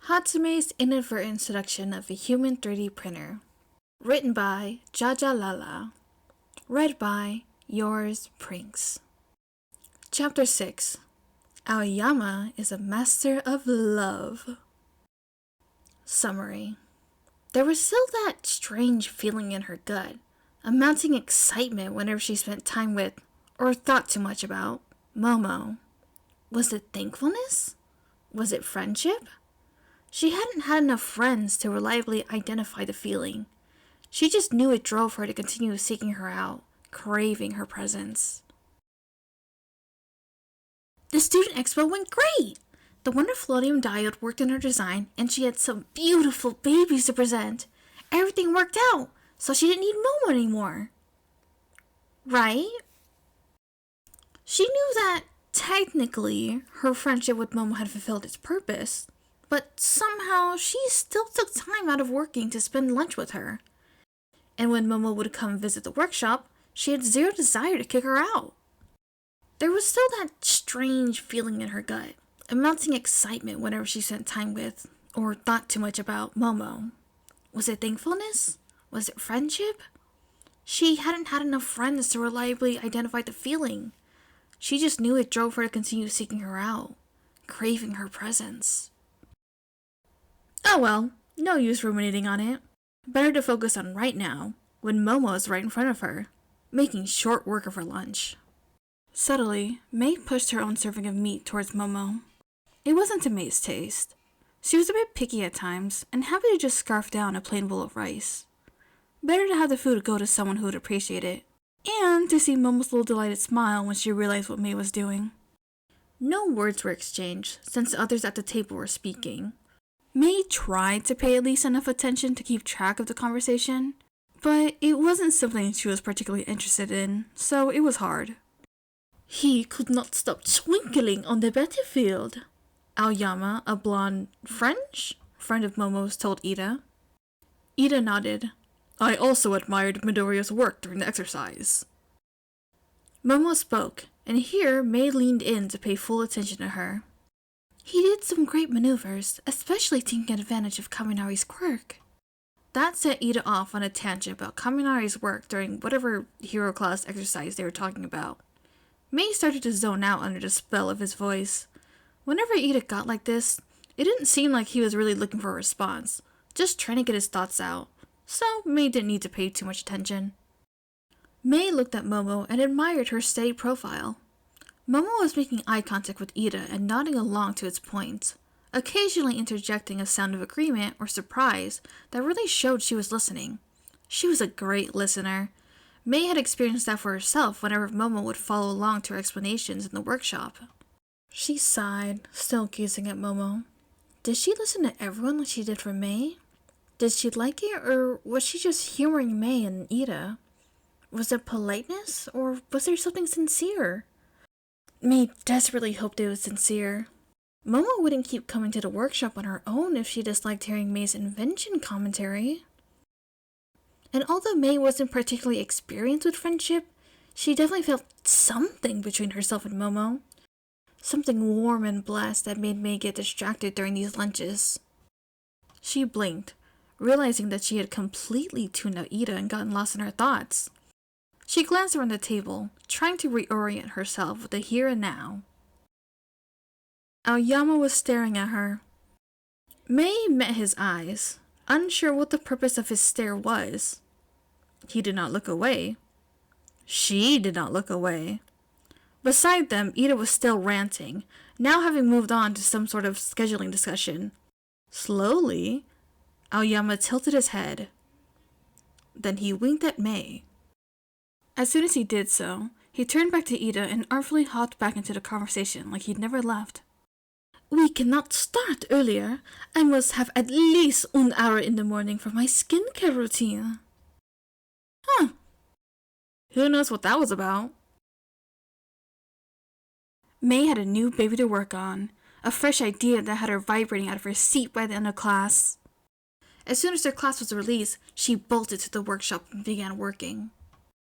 Hatsume's Inadvertent Seduction of a Human 3D Printer. Written by JajaLala. Read by Yours Prinks. Chapter 6. Aoyama is a master of love. Summary. There was still that strange feeling in her gut, a mounting excitement whenever she spent time with, or thought too much about, Momo. Was it thankfulness? Was it friendship? She hadn't had enough friends to reliably identify the feeling. She just knew it drove her to continue seeking her out, craving her presence. The student expo went great! The Wonderflodium diode worked in her design, and she had some beautiful babies to present. Everything worked out, so she didn't need Momo anymore. Right? She knew that, technically, her friendship with Momo had fulfilled its purpose, but somehow she still took time out of working to spend lunch with her. And when Momo would come visit the workshop, she had zero desire to kick her out. There was still that strange feeling in her gut, a mounting excitement whenever she spent time with, or thought too much about, Momo. Was it thankfulness? Was it friendship? She hadn't had enough friends to reliably identify the feeling. She just knew it drove her to continue seeking her out, craving her presence. Oh well, no use ruminating on it. Better to focus on right now, when Momo is right in front of her, making short work of her lunch. Subtly, May pushed her own serving of meat towards Momo. It wasn't to May's taste. She was a bit picky at times, and happy to just scarf down a plain bowl of rice. Better to have the food go to someone who would appreciate it, and to see Momo's little delighted smile when she realized what May was doing. No words were exchanged, since the others at the table were speaking. May tried to pay at least enough attention to keep track of the conversation, but it wasn't something she was particularly interested in, so it was hard. He could not stop twinkling on the battlefield, Aoyama, a blonde French friend of Momo's, told Ida. Ida nodded. I also admired Midoriya's work during the exercise. Momo spoke, and here May leaned in to pay full attention to her. He did some great maneuvers, especially taking advantage of Kaminari's quirk. That set Ida off on a tangent about Kaminari's work during whatever hero class exercise they were talking about. May started to zone out under the spell of his voice. Whenever Ida got like this, it didn't seem like he was really looking for a response, just trying to get his thoughts out, so May didn't need to pay too much attention. May looked at Momo and admired her steady profile. Momo was making eye contact with Ida and nodding along to its points, occasionally interjecting a sound of agreement or surprise that really showed she was listening. She was a great listener. May had experienced that for herself whenever Momo would follow along to her explanations in the workshop. She sighed, still gazing at Momo. Did she listen to everyone like she did for May? Did she like it, or was she just humoring May and Ida? Was it politeness, or was there something sincere? May desperately hoped it was sincere. Momo wouldn't keep coming to the workshop on her own if she disliked hearing May's invention commentary. And although May wasn't particularly experienced with friendship, she definitely felt something between herself and Momo. Something warm and blessed that made May get distracted during these lunches. She blinked, realizing that she had completely tuned out Ida and gotten lost in her thoughts. She glanced around the table, trying to reorient herself with the here and now. Aoyama was staring at her. May met his eyes, unsure what the purpose of his stare was. He did not look away. She did not look away. Beside them, Ida was still ranting, now having moved on to some sort of scheduling discussion. Slowly, Aoyama tilted his head. Then he winked at May. As soon as he did so, he turned back to Ida and artfully hopped back into the conversation like he'd never left. We cannot start earlier. I must have at least 1 hour in the morning for my skincare routine. Huh. Who knows what that was about? May had a new baby to work on, a fresh idea that had her vibrating out of her seat by the end of class. As soon as her class was released, she bolted to the workshop and began working.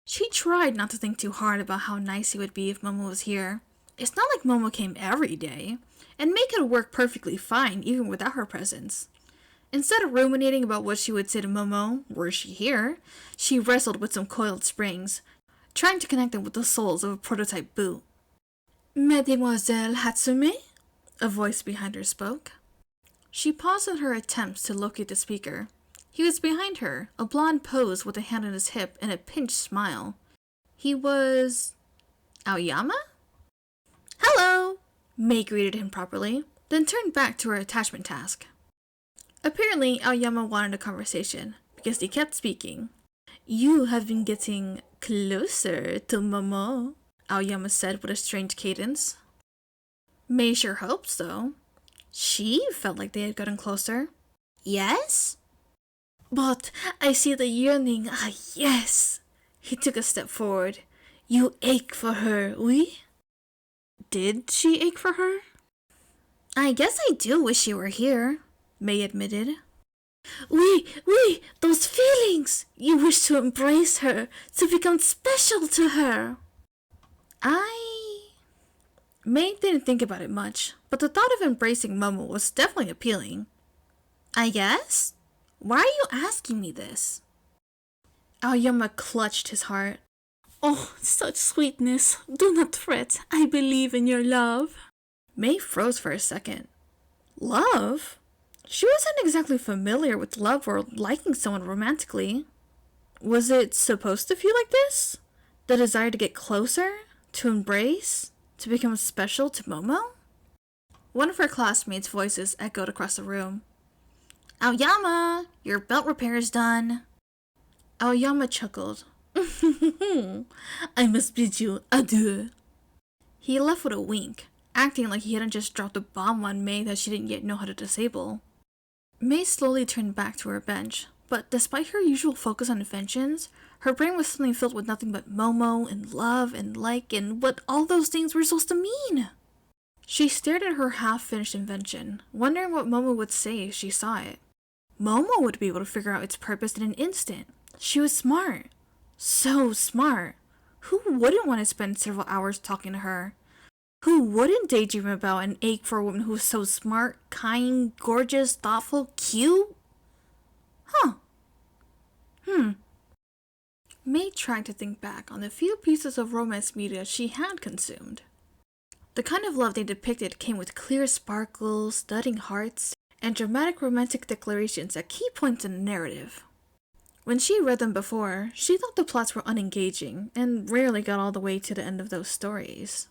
She tried not to think too hard about how nice it would be if Momo was here, It's not like Momo came every day, and May could work perfectly fine even without her presence. Instead of ruminating about what she would say to Momo, were she here, she wrestled with some coiled springs, trying to connect them with the soles of a prototype boot. Mademoiselle Hatsume? A voice behind her spoke. She paused in her attempts to locate the speaker. He was behind her, a blonde pose with a hand on his hip and a pinched smile. He was... Aoyama? Hello! May greeted him properly, then turned back to her attachment task. Apparently, Aoyama wanted a conversation, because he kept speaking. You have been getting closer to Momo, Aoyama said with a strange cadence. May sure hoped so. She felt like they had gotten closer. Yes? But I see the yearning, yes. He took a step forward. You ache for her, oui? Did she ache for her? I guess I do wish you were here, May admitted. Oui, those feelings! You wish to embrace her, to become special to her. May didn't think about it much, but the thought of embracing Momo was definitely appealing. I guess? Why are you asking me this? Aoyama clutched his heart. Oh, such sweetness. Do not fret. I believe in your love. May froze for a second. Love? She wasn't exactly familiar with love or liking someone romantically. Was it supposed to feel like this? The desire to get closer? To embrace? To become special to Momo? One of her classmates' voices echoed across the room. Aoyama, your belt repair is done. Aoyama chuckled. I must bid you adieu. He left with a wink, acting like he hadn't just dropped a bomb on May that she didn't yet know how to disable. May slowly turned back to her bench, but despite her usual focus on inventions, her brain was suddenly filled with nothing but Momo and love and like and what all those things were supposed to mean. She stared at her half-finished invention, wondering what Momo would say if she saw it. Momo would be able to figure out its purpose in an instant. She was smart. So smart. Who wouldn't want to spend several hours talking to her? Who wouldn't daydream about and ache for a woman who was so smart, kind, gorgeous, thoughtful, cute? May tried to think back on the few pieces of romance media she had consumed. The kind of love they depicted came with clear sparkles, thudding hearts, and dramatic romantic declarations at key points in the narrative. When she read them before, she thought the plots were unengaging and rarely got all the way to the end of those stories.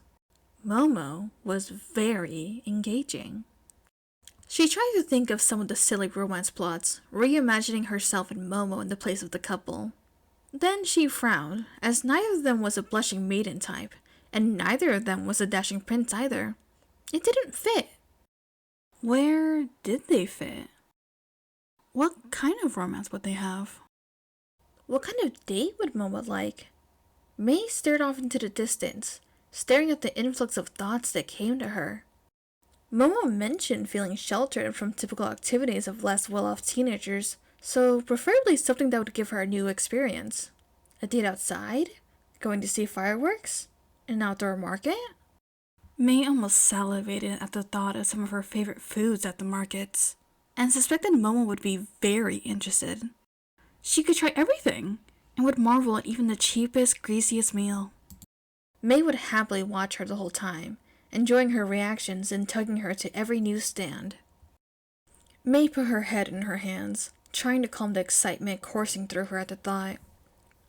Momo was very engaging. She tried to think of some of the silly romance plots, reimagining herself and Momo in the place of the couple. Then she frowned, as neither of them was a blushing maiden type, and neither of them was a dashing prince either. It didn't fit. Where did they fit? What kind of romance would they have? What kind of date would Momo like? May stared off into the distance, staring at the influx of thoughts that came to her. Momo mentioned feeling sheltered from typical activities of less well-off teenagers, so preferably something that would give her a new experience. A date outside? Going to see fireworks? An outdoor market? May almost salivated at the thought of some of her favorite foods at the markets, and suspected Momo would be very interested. She could try everything, and would marvel at even the cheapest, greasiest meal. May would happily watch her the whole time, enjoying her reactions and tugging her to every new stand. May put her head in her hands, trying to calm the excitement coursing through her at the thought.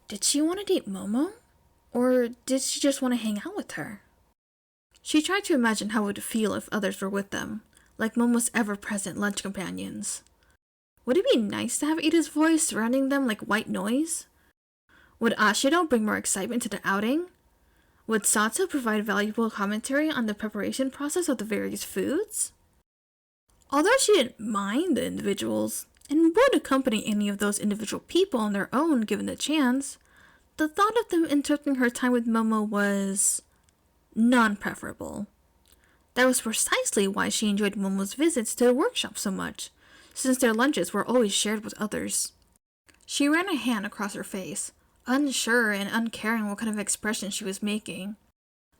Did she want to date Momo? Or did she just want to hang out with her? She tried to imagine how it would feel if others were with them, like Momo's ever-present lunch companions. Would it be nice to have Ida's voice surrounding them like white noise? Would Ashido bring more excitement to the outing? Would Sato provide valuable commentary on the preparation process of the various foods? Although she didn't mind the individuals, and would accompany any of those individual people on their own given the chance, the thought of them interrupting her time with Momo was non-preferable. That was precisely why she enjoyed Momo's visits to the workshop so much, since their lunches were always shared with others. She ran a hand across her face, unsure and uncaring what kind of expression she was making.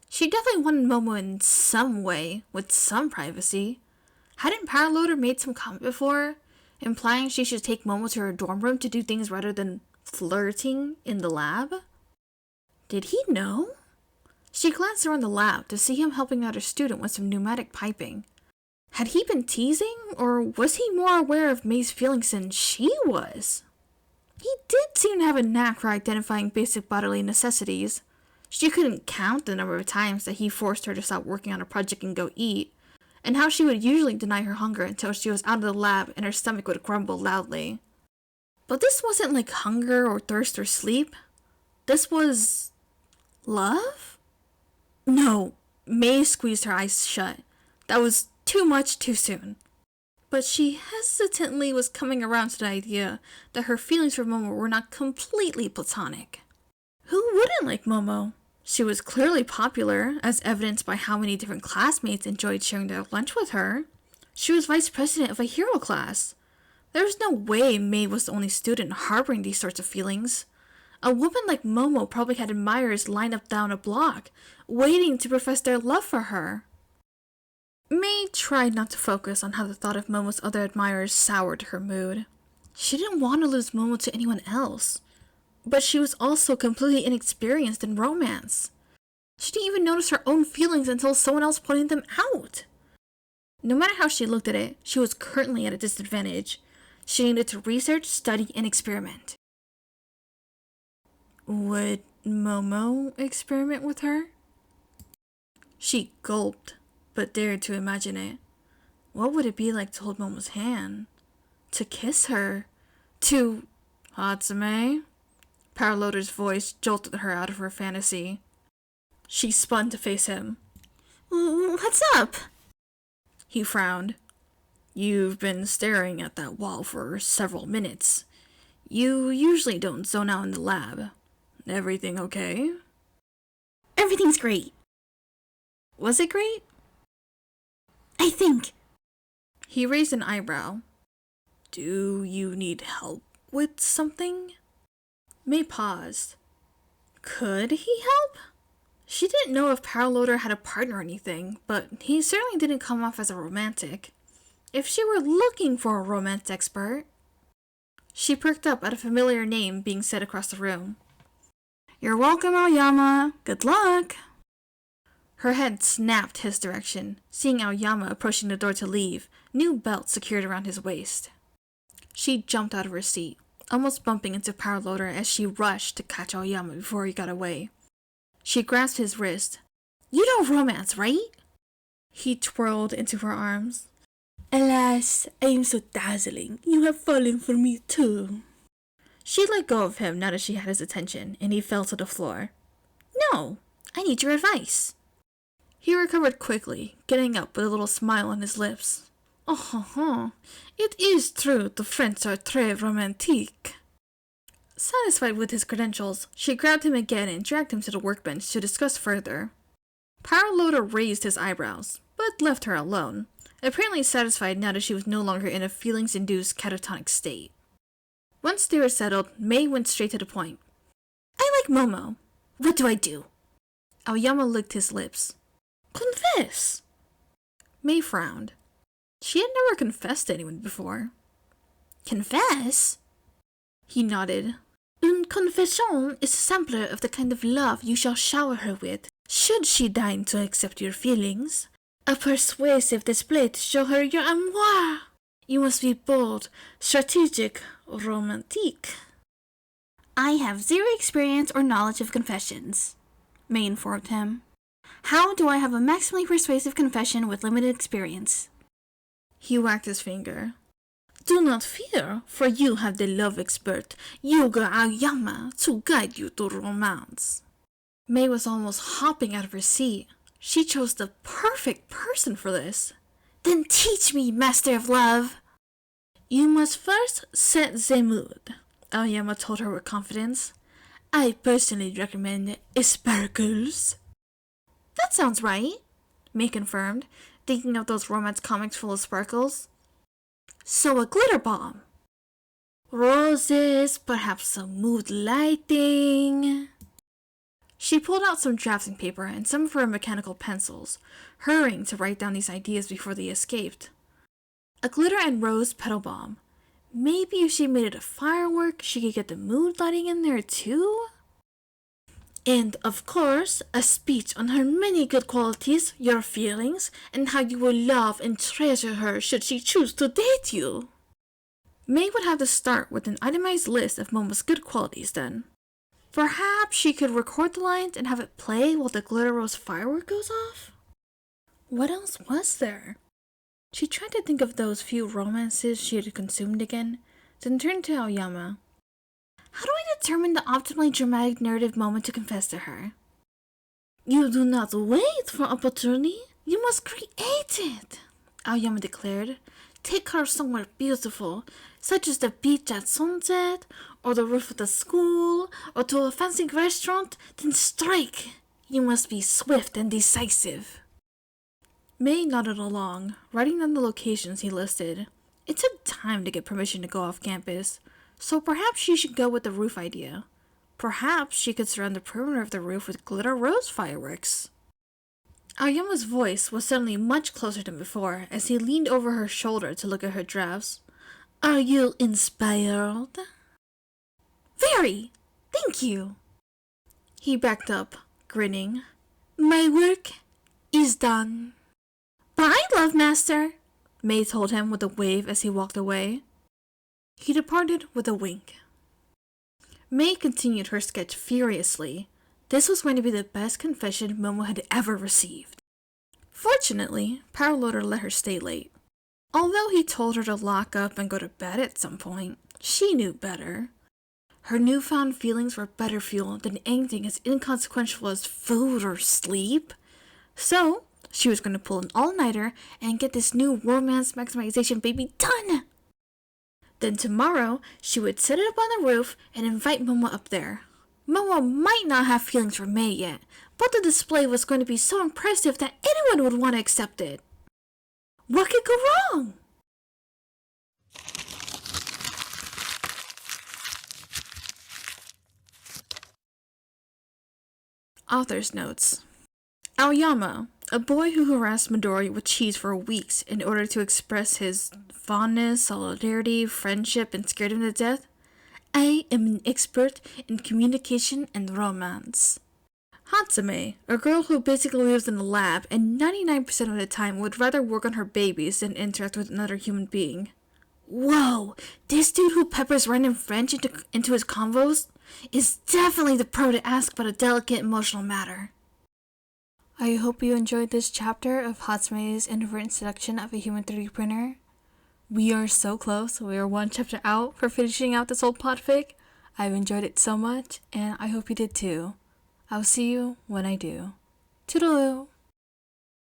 She definitely wanted Momo in some way, with some privacy. Hadn't Paraloader made some comment before, implying she should take Momo to her dorm room to do things rather than flirting in the lab? Did he know? She glanced around the lab to see him helping out a student with some pneumatic piping. Had he been teasing, or was he more aware of May's feelings than she was? He did seem to have a knack for identifying basic bodily necessities. She couldn't count the number of times that he forced her to stop working on a project and go eat, and how she would usually deny her hunger until she was out of the lab and her stomach would grumble loudly. But this wasn't like hunger or thirst or sleep. This was... love? No, May squeezed her eyes shut. That was too much too soon. But she hesitantly was coming around to the idea that her feelings for Momo were not completely platonic. Who wouldn't like Momo? She was clearly popular, as evidenced by how many different classmates enjoyed sharing their lunch with her. She was vice president of a hero class. There was no way May was the only student harboring these sorts of feelings. A woman like Momo probably had admirers lined up down a block, waiting to profess their love for her. May tried not to focus on how the thought of Momo's other admirers soured her mood. She didn't want to lose Momo to anyone else. But she was also completely inexperienced in romance. She didn't even notice her own feelings until someone else pointed them out. No matter how she looked at it, she was currently at a disadvantage. She needed to research, study, and experiment. Would Momo experiment with her? She gulped, but dared to imagine it. What would it be like to hold Momo's hand? To kiss her? To... Hatsume? Paraloader's voice jolted her out of her fantasy. She spun to face him. What's up? He frowned. You've been staring at that wall for several minutes. You usually don't zone out in the lab. Everything okay? Everything's great. Was it great? I think. He raised an eyebrow. Do you need help with something? May paused. Could he help? She didn't know if Paraloader had a partner or anything, but he certainly didn't come off as a romantic. If she were looking for a romance expert... She perked up at a familiar name being said across the room. You're welcome, Aoyama. Good luck. Her head snapped his direction, seeing Aoyama approaching the door to leave, new belt secured around his waist. She jumped out of her seat, almost bumping into Paraloader as she rushed to catch Aoyama before he got away. She grasped his wrist. You don't romance, right? He twirled into her arms. Alas, I am so dazzling. You have fallen for me too. She let go of him now that she had his attention, and he fell to the floor. No, I need your advice. He recovered quickly, getting up with a little smile on his lips. Oh, it is true the French are très romantique. Satisfied with his credentials, she grabbed him again and dragged him to the workbench to discuss further. Paraloader raised his eyebrows, but left her alone, apparently satisfied now that she was no longer in a feelings-induced catatonic state. Once they were settled, May went straight to the point. I like Momo. What do I do? Aoyama licked his lips. Confess! May frowned. She had never confessed to anyone before. Confess? He nodded. Une confession is a sampler of the kind of love you shall shower her with, should she deign to accept your feelings. A persuasive display to show her your amour. You must be bold, strategic, romantique. I have zero experience or knowledge of confessions, May informed him. How do I have a maximally persuasive confession with limited experience? He whacked his finger. Do not fear, for you have the love expert, Yoga Aoyama, to guide you to romance. May was almost hopping out of her seat. She chose the perfect person for this. Then teach me, master of love. You must first set the mood, Aoyama told her with confidence. I personally recommend sparkles. That sounds right, May confirmed, thinking of those romance comics full of sparkles. So a glitter bomb. Roses, perhaps some mood lighting. She pulled out some drafting paper and some of her mechanical pencils, hurrying to write down these ideas before they escaped. A glitter and rose petal bomb. Maybe if she made it a firework, she could get the mood lighting in there too? And, of course, a speech on her many good qualities, your feelings, and how you will love and treasure her should she choose to date you. May would have to start with an itemized list of Momo's good qualities then. Perhaps she could record the lines and have it play while the glitter rose firework goes off? What else was there? She tried to think of those few romances she had consumed again, then turned to Aoyama. How do I determine the optimally dramatic narrative moment to confess to her? You do not wait for opportunity, you must create it, Aoyama declared. Take her somewhere beautiful, such as the beach at sunset, or the roof of the school, or to a fancy restaurant, then strike. You must be swift and decisive. May nodded along, writing down the locations he listed. It took time to get permission to go off campus, so perhaps she should go with the roof idea. Perhaps she could surround the perimeter of the roof with glitter rose fireworks. Aoyama's voice was suddenly much closer than before as he leaned over her shoulder to look at her drafts. Are you inspired? Very! Thank you! He backed up, grinning. My work is done. Bye, Love Master, May told him with a wave as he walked away. He departed with a wink. May continued her sketch furiously. This was going to be the best confession Momo had ever received. Fortunately, Power Loader let her stay late. Although he told her to lock up and go to bed at some point, she knew better. Her newfound feelings were better fuel than anything as inconsequential as food or sleep. So, she was going to pull an all-nighter and get this new romance maximization baby done! Then tomorrow, she would set it up on the roof and invite Momo up there. Momo might not have feelings for May yet, but the display was going to be so impressive that anyone would want to accept it. What could go wrong? Author's notes. Aoyama, a boy who harassed Midori with cheese for weeks in order to express his fondness, solidarity, friendship, and scared him to death. I am an expert in communication and romance. Hatsume, a girl who basically lives in a lab and 99% of the time would rather work on her babies than interact with another human being. Whoa, this dude who peppers random French into his convos is definitely the pro to ask about a delicate emotional matter. I hope you enjoyed this chapter of Hatsume's Inadvertent Seduction of a Human 3D Printer. We are so close. We are one chapter out for finishing out this old podfic. I've enjoyed it so much, and I hope you did too. I'll see you when I do. Toodaloo!